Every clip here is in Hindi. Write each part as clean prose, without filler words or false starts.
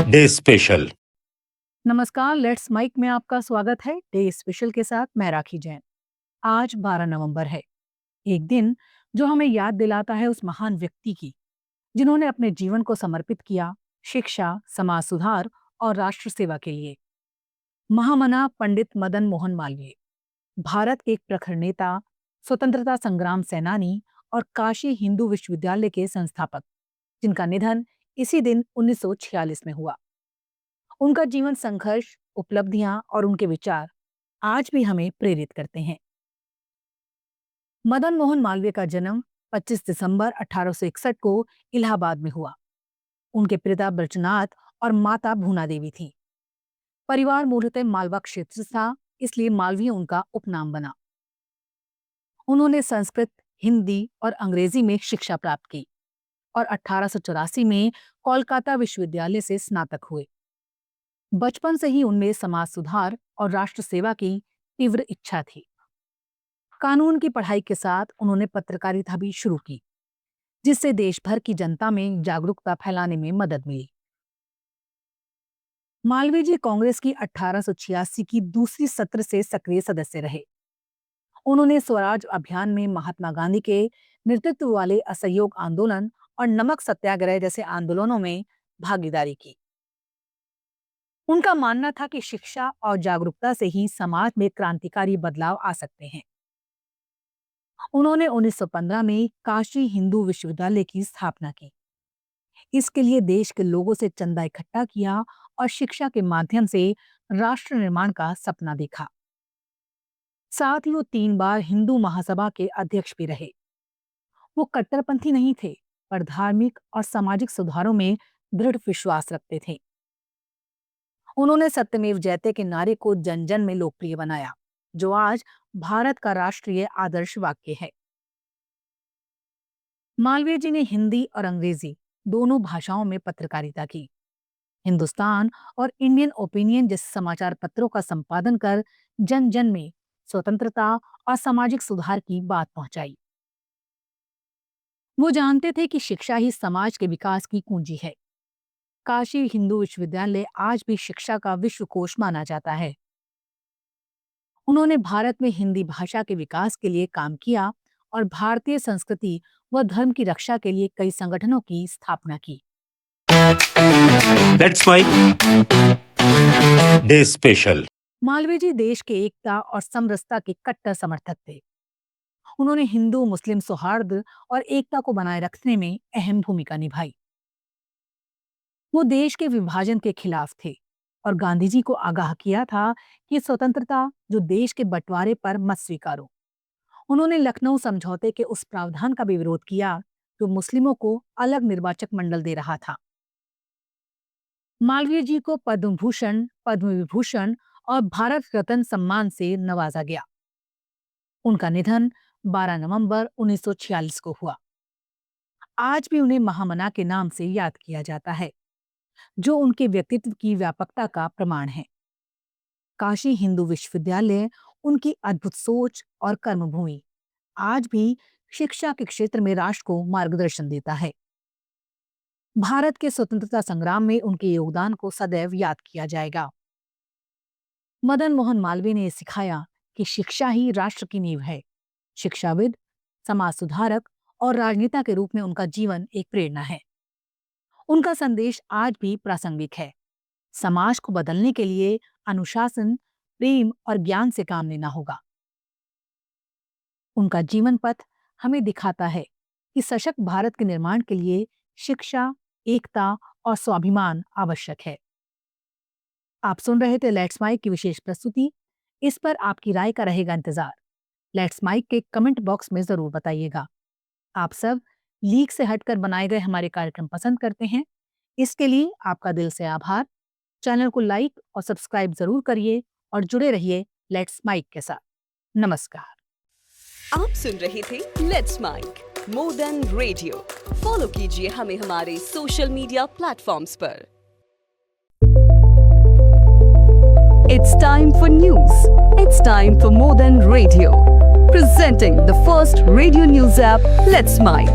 Day special. नमस्कार, लेट्स माइक में आपका स्वागत है। डे स्पेशल के साथ मैं राखी जैन। आज 12 नवंबर है, एक दिन जो हमें याद दिलाता है उस महान व्यक्ति की जिन्होंने अपने जीवन को समर्पित किया शिक्षा, समाज सुधार और राष्ट्र सेवा के लिए। महामना पंडित मदन मोहन मालवीय भारत के एक प्रखर नेता, स्वतंत्रता संग्राम सेनानी और काशी हिंदू विश्वविद्यालय के संस्थापक, जिनका निधन इसी दिन 1946 में हुआ। उनका जीवन संघर्ष, उपलब्धियां और उनके विचार आज भी हमें प्रेरित करते हैं। मदन मोहन मालवीय का जन्म 25 दिसंबर 1861 को इलाहाबाद में हुआ। उनके पिता ब्रजनाथ और माता भूना देवी थी। परिवार मूलतः मालवा क्षेत्र से था, इसलिए मालवीय उनका उपनाम बना। उन्होंने संस्कृत, हिंदी और अंग्रेजी में शिक्षा प्राप्त की और 1884 में कोलकाता विश्वविद्यालय से स्नातक हुए। बचपन से ही उनमें समाज सुधार और राष्ट्र सेवा की तीव्र इच्छा थी। कानून की पढ़ाई के साथ उन्होंने पत्रकारिता भी शुरू की, जिससे देश भर की जनता में जागरूकता फैलाने में मदद मिली। मालवीय जी कांग्रेस की 1886 की दूसरी सत्र से सक्रिय सदस्य रहे। उन्होंने स्वराज अभियान में महात्मा गांधी के नेतृत्व वाले असहयोग आंदोलन और नमक सत्याग्रह जैसे आंदोलनों में भागीदारी की। उनका मानना था कि शिक्षा और जागरूकता से ही समाज में क्रांतिकारी बदलाव आ सकते हैं। उन्होंने 1915 में काशी हिंदू विश्वविद्यालय की स्थापना की। इसके लिए देश के लोगों से चंदा इकट्ठा किया और शिक्षा के माध्यम से राष्ट्र निर्माण का सपना देखा। साथ ही वो 3 बार हिंदू महासभा के अध्यक्ष भी रहे। वो कट्टरपंथी नहीं थे, पर धार्मिक और सामाजिक सुधारों में दृढ़ विश्वास रखते थे। उन्होंने सत्यमेव जयते के नारे को जन जन में लोकप्रिय बनाया, जो आज भारत का राष्ट्रीय आदर्श वाक्य है। मालवीय जी ने हिंदी और अंग्रेजी दोनों भाषाओं में पत्रकारिता की। हिंदुस्तान और इंडियन ओपिनियन जैसे समाचार पत्रों का संपादन कर जन जन में स्वतंत्रता और सामाजिक सुधार की बात पहुंचाई। वो जानते थे कि शिक्षा ही समाज के विकास की कुंजी है। काशी हिंदू विश्वविद्यालय आज भी शिक्षा का विश्वकोश माना जाता है। उन्होंने भारत में हिंदी भाषा के विकास के लिए काम किया और भारतीय संस्कृति व धर्म की रक्षा के लिए कई संगठनों की स्थापना की। That's my day special. Malaviya ji देश के एकता और समरसता के कट्टर समर्थक थे। उन्होंने हिंदू मुस्लिम सौहार्द और एकता को बनाए रखने में अहम भूमिका निभाई। वो देश के विभाजन के खिलाफ थे और गांधी जी को आगाह किया था कि स्वतंत्रता जो देश के बंटवारे पर मत स्वीकारो। उन्होंने लखनऊ समझौते के उस प्रावधान का भी विरोध किया जो मुस्लिमों को अलग निर्वाचक मंडल दे रहा था। मालवीय जी को पद्म भूषण, पद्म विभूषण और भारत रत्न सम्मान से नवाजा गया। उनका निधन 12 नवंबर 1946 को हुआ। आज भी उन्हें महामना के नाम से याद किया जाता है, जो उनके व्यक्तित्व की व्यापकता का प्रमाण है। काशी हिंदू विश्वविद्यालय उनकी अद्भुत सोच और कर्मभूमि आज भी शिक्षा के क्षेत्र में राष्ट्र को मार्गदर्शन देता है। भारत के स्वतंत्रता संग्राम में उनके योगदान को सदैव याद किया जाएगा। मदन मोहन मालवीय ने सिखाया कि शिक्षा ही राष्ट्र की नींव है। शिक्षाविद, समाज सुधारक और राजनेता के रूप में उनका जीवन एक प्रेरणा है। उनका संदेश आज भी प्रासंगिक है। समाज को बदलने के लिए अनुशासन, प्रेम और ज्ञान से काम लेना होगा। उनका जीवन पथ हमें दिखाता है कि सशक्त भारत के निर्माण के लिए शिक्षा, एकता और स्वाभिमान आवश्यक है। आप सुन रहे थे लेट्स माइक की विशेष प्रस्तुति। इस पर आपकी राय का रहेगा इंतजार। लेट्स माइक के कमेंट बॉक्स में जरूर बताइएगा। आप सब लीक से हटकर बनाए गए हमारे कार्यक्रम पसंद करते हैं, इसके लिए आपका दिल से आभार। चैनल को लाइक और सब्सक्राइब जरूर करिए और जुड़े रहिए लेट्स माइक के साथ। नमस्कार। आप सुन रहे थे let's mic more than radio. Follow कीजिए हमें हमारे सोशल मीडिया प्लेटफॉर्म्स पर। It's time for news. It's time for more than radio. Presenting the first radio news app, Let's Mic.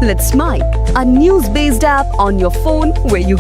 Let's Mic, a news-based app on your phone where you